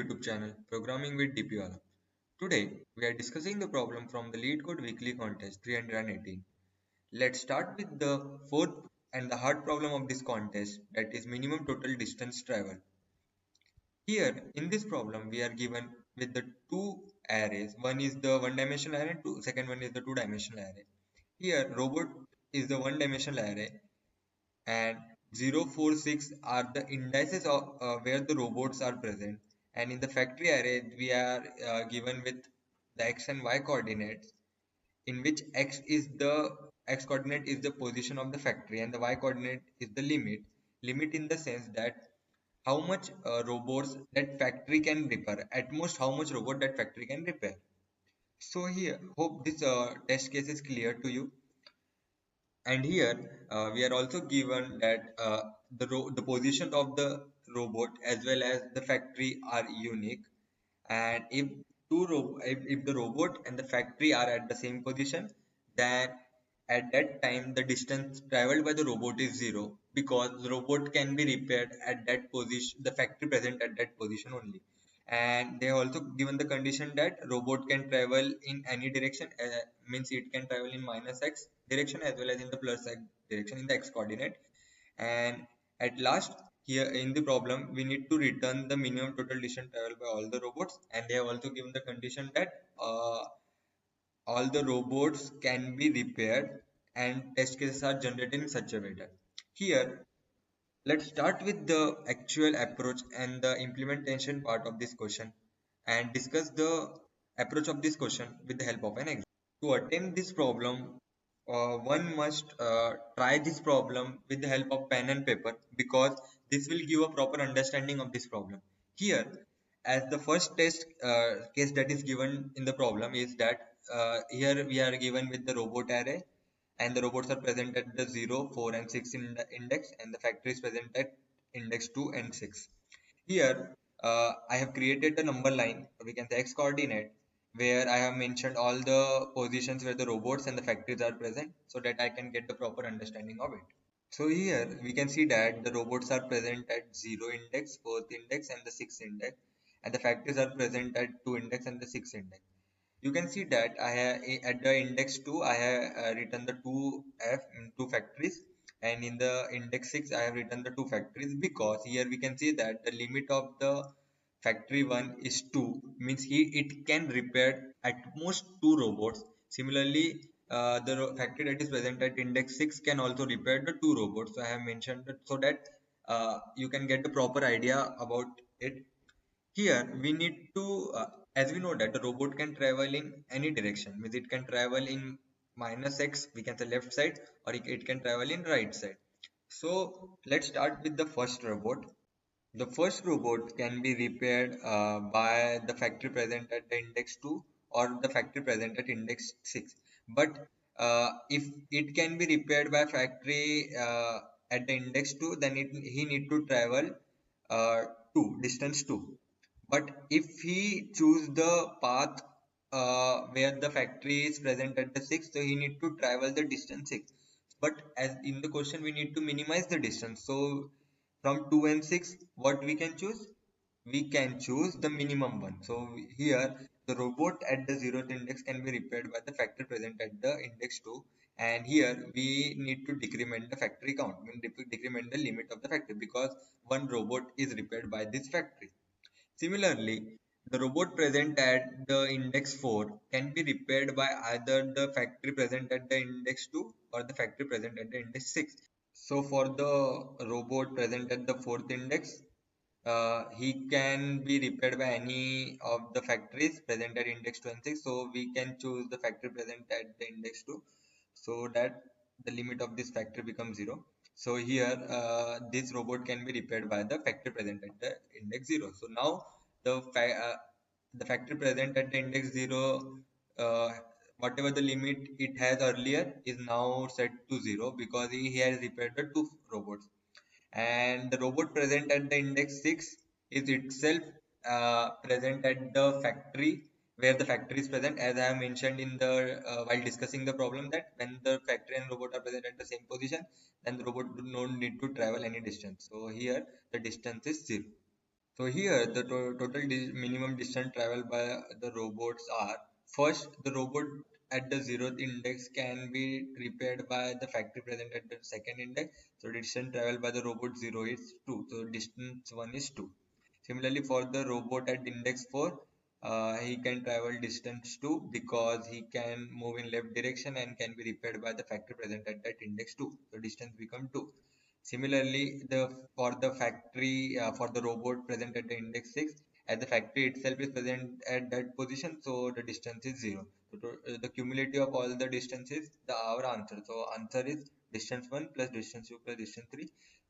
YouTube channel Programming with DPWala. Today we are discussing the problem from the Lead Code Weekly Contest 318. Let's start with the fourth and the hard problem of this contest, that is minimum total distance travel. Here in this problem we are given with the two arrays. One is the one-dimensional array, second one is the two-dimensional array. Here robot is the one-dimensional array and 0, 4, 6 are the indices of where the robots are present, and in the factory array we are given with the x and y coordinates, in which x coordinate is the position of the factory and the y coordinate is the limit in the sense that how much robots that factory can repair, at most how much robot that factory can repair. So here hope this test case is clear to you. And here we are also given that the position of the robot as well as the factory are unique, and if the robot and the factory are at the same position, then at that time the distance traveled by the robot is zero, because the robot can be repaired at that position, the factory present at that position only. And they have also given the condition that robot can travel in any direction, means it can travel in minus x direction as well as in the plus x direction in the x coordinate. And at last, here in the problem we need to return the minimum total distance traveled by all the robots, and they have also given the condition that all the robots can be repaired and test cases are generated in such a way that here let's start with the actual approach and the implementation part of this question and discuss the approach of this question with the help of an example. To attempt this problem, one must try this problem with the help of pen and paper, because this will give a proper understanding of this problem. Here, as the first test case that is given in the problem is that here we are given with the robot array, and the robots are present at the 0, 4 and 6 in the index, and the factory is present at index 2 and 6. Here I have created a number line, we can say x coordinate, where I have mentioned all the positions where the robots and the factories are present, so that I can get the proper understanding of it. So here we can see that the robots are present at 0 index, 4th index and the 6th index, and the factories are present at 2 index and the 6th index. You can see that I have at the index 2 I have written the 2f in 2 factories, and in the index 6 I have written the 2 factories, because here we can see that the limit of the factory 1 is 2, means it can repair at most 2 robots. Similarly, the factory that is present at index 6 can also repair the 2 robots. So I have mentioned that so that you can get the proper idea about it. Here we need to, as we know that the robot can travel in any direction, means it can travel in minus x, we can say left side, or it can travel in right side. So let's start with the first robot. The first robot can be repaired by the factory present at the index 2 or the factory present at index 6. But if it can be repaired by factory at the index 2, then he need to travel uh, 2, distance 2. But if he choose the path where the factory is present at the 6, so he need to travel the distance 6. But as in the question we need to minimize the distance, so from 2 and 6 what we can choose, we can choose the minimum one. So here the robot at the 0th index can be repaired by the factory present at the index 2, and here we need to decrement the factory count, I mean decrement the limit of the factory, because one robot is repaired by this factory. Similarly, the robot present at the index 4 can be repaired by either the factory present at the index 2 or the factory present at the index 6. So for the robot present at the 4th index, he can be repaired by any of the factories present at index 2 and 6. So we can choose the factory present at the index 2, so that the limit of this factory becomes 0. So here this robot can be repaired by the factory present at the index 0. So now the factory present at the index 0, uh, whatever the limit it has earlier is now set to 0, because he has repaired the two robots. And the robot present at the index 6 is itself present at the factory where the factory is present, as I have mentioned in the while discussing the problem, that when the factory and robot are present at the same position, then the robot do not need to travel any distance. So here the distance is 0. So here the total minimum distance traveled by the robots are: first, the robot at the zeroth index can be repaired by the factory present at the second index. So distance traveled by the robot 0 is 2. So distance 1 is 2. Similarly, for the robot at index 4, he can travel distance 2 because he can move in left direction and can be repaired by the factory present at that index 2. So distance become 2. Similarly, the for the factory for the robot present at the index 6, as the factory itself is present at that position, so the distance is 0. So the cumulative of all the distances, the our answer. So answer is distance 1 plus distance 2 plus distance 3.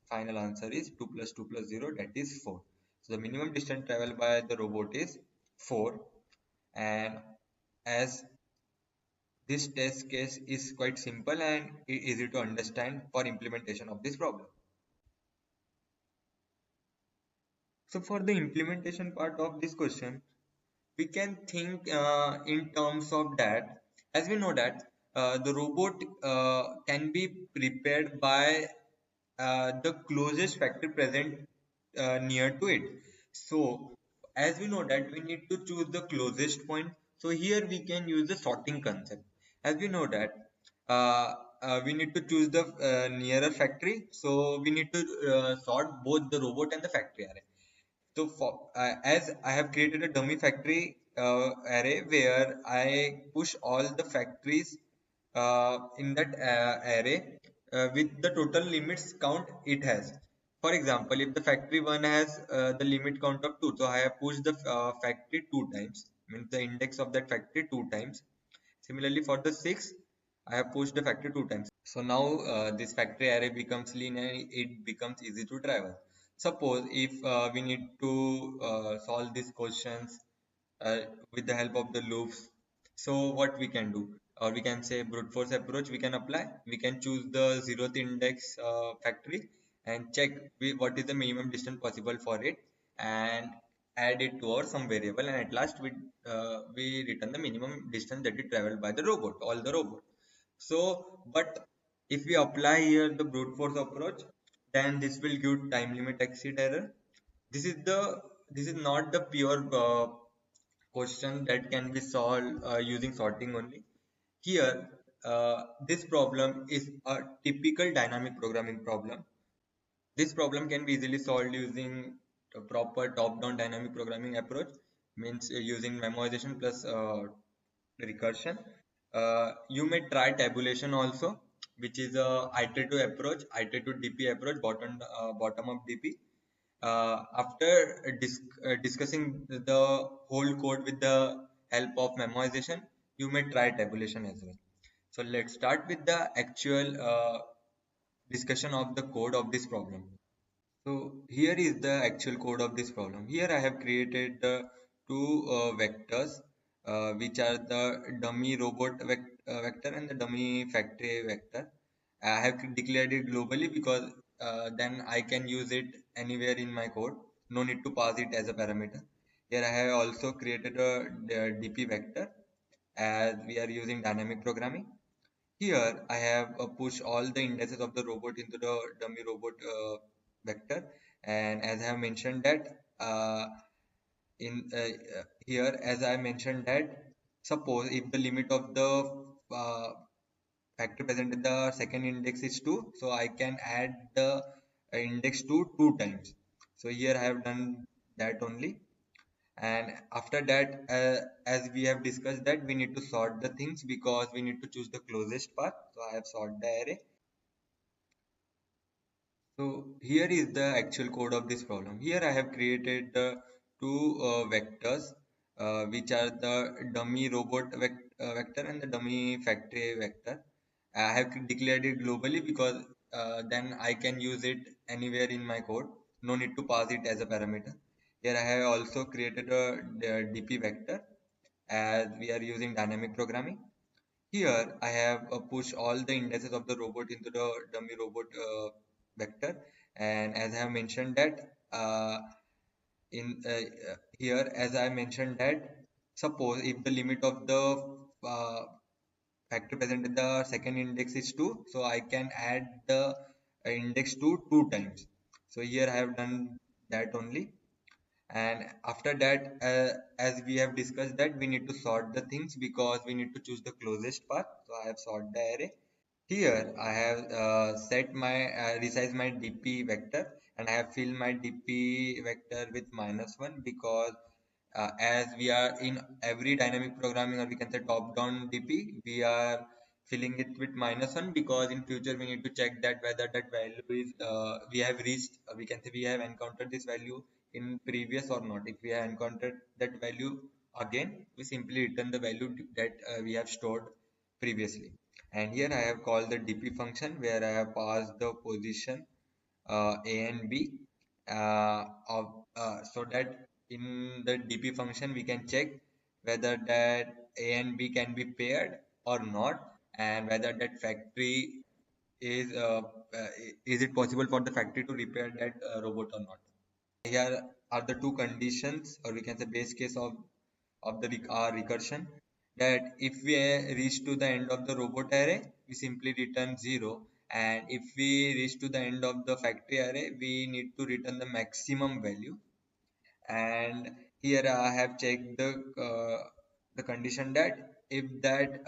Final answer is 2 plus 2 plus 0, that is 4. So the minimum distance traveled by the robot is 4, and as this test case is quite simple and easy to understand for implementation of this problem. So for the implementation part of this question, we can think in terms of that, as we know that the robot can be prepared by the closest factor present near to it. So as we know that we need to choose the closest point. So here we can use the sorting concept. As we know that we need to choose the nearer factory. So we need to sort both the robot and the factory array. So for as I have created a dummy factory array where I push all the factories in that array with the total limits count it has. For example, if the factory 1 has the limit count of 2, so I have pushed the factory 2 times, means the index of that factory 2 times. Similarly, for the 6, I have pushed the factory 2 times. So now this factory array becomes lean and it becomes easy to travel. Suppose if we need to solve these questions uh, with the help of the loops, so what we can do, or we can say brute force approach we can apply. We can choose the 0th index factory and check what is the minimum distance possible for it, and add it to our some variable, and at last we return the minimum distance that is traveled by the robot, all the robot. So but if we apply here the brute force approach, then this will give time limit exceed error. This is not the pure question that can be solved using sorting only. Here, this problem is a typical dynamic programming problem. This problem can be easily solved using a proper top-down dynamic programming approach, means using memoization plus recursion. You may try tabulation also, which is a iterative approach, iterative DP approach, bottom up DP. After discussing the whole code with the help of memoization, you may try tabulation as well. So let's start with the actual discussion of the code of this problem. So here is the actual code of this problem. Here I have created the two vectors, which are the dummy robot vector and the dummy factory vector. I have declared it globally because then I can use it anywhere in my code. No need to pass it as a parameter. Here I have also created the DP vector as we are using dynamic programming. Here I have pushed all the indices of the robot into the dummy robot vector, and as I have mentioned that in here as I mentioned that suppose if the limit of the factor present in the second index is 2, so I can add the index to 2 times. So here I have done that only, and after that as we have discussed that we need to sort the things because we need to choose the closest path. So I have sorted the array. So here is the actual code of this problem. Here I have created the two vectors which are the dummy robot vector and the dummy factory vector. I have declared it globally because then I can use it anywhere in my code. No need to pass it as a parameter. Here I have also created the DP vector as we are using dynamic programming. Here I have pushed all the indices of the robot into the dummy robot vector, and as I have mentioned that in here as I mentioned that suppose if the limit of the uh, factor present in the second index is 2, so I can add the index to 2 times. So here I have done that only, And after that, as we have discussed, that we need to sort the things because we need to choose the closest path. So I have sorted the array. Here I have set my resize my dp vector, and I have filled my dp vector with -1 because as we are in every dynamic programming, or we can say top down dp, we are filling it with -1 because in future we need to check that whether that value is we have reached, we can say we have encountered this value in previous or not. If we have encountered that value again, we simply return the value that we have stored previously. And here I have called the dp function where I have passed the position a and b so that in the dp function we can check whether that a and b can be paired or not, and whether that factory is is it possible for the factory to repair that robot or not. Here are the two conditions, or we can say base case of the our recursion, that if we reach to the end of the robot array, we simply return 0, and if we reach to the end of the factory array, we need to return the maximum value. And here I have checked the condition that if that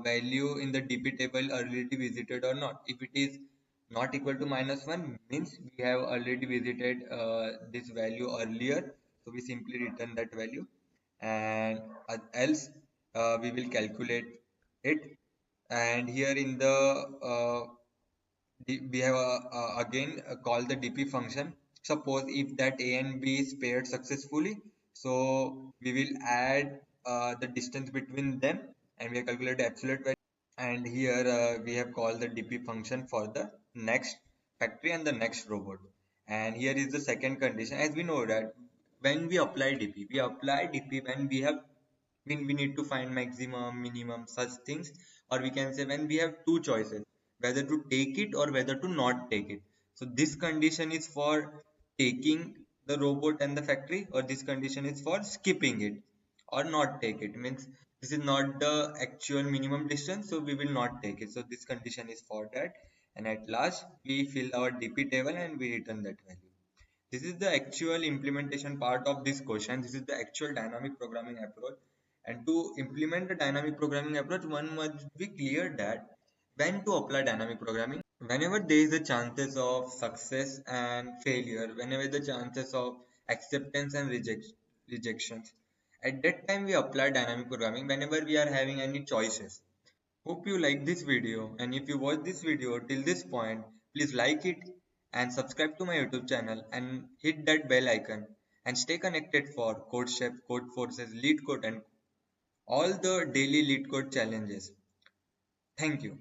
value in the dp table already visited or not. If it is not equal to -1, means we have already visited this value earlier, so we simply return that value. And else we will calculate it. And here in the we have again called the dp function. Suppose if that a and b is paired successfully, so we will add the distance between them, and we have calculated the absolute value. And here we have called the dp function for the next factory and the next robot. And here is the second condition. As we know that when we apply dp, we apply dp when we have, when we need to find maximum, minimum, such things. Or we can say when we have two choices, whether to take it or whether to not take it. So this condition is for taking the robot and the factory, or this condition is for skipping it or not take it. Means this is not the actual minimum distance, so we will not take it. So this condition is for that. And at last we fill our dp table and we return that value. This is the actual implementation part of this question. This is the actual dynamic programming approach. And to implement the dynamic programming approach, one must be clear that when to apply dynamic programming. Whenever there is a chances of success and failure, whenever the chances of acceptance and rejections, at that time we apply dynamic programming whenever we are having any choices. Hope you like this video, and if you watch this video till this point, please like it and subscribe to my YouTube channel and hit that bell icon, and stay connected for Code Chef, Code Forces, Lead Code, and all the daily Lead Code challenges. Thank you.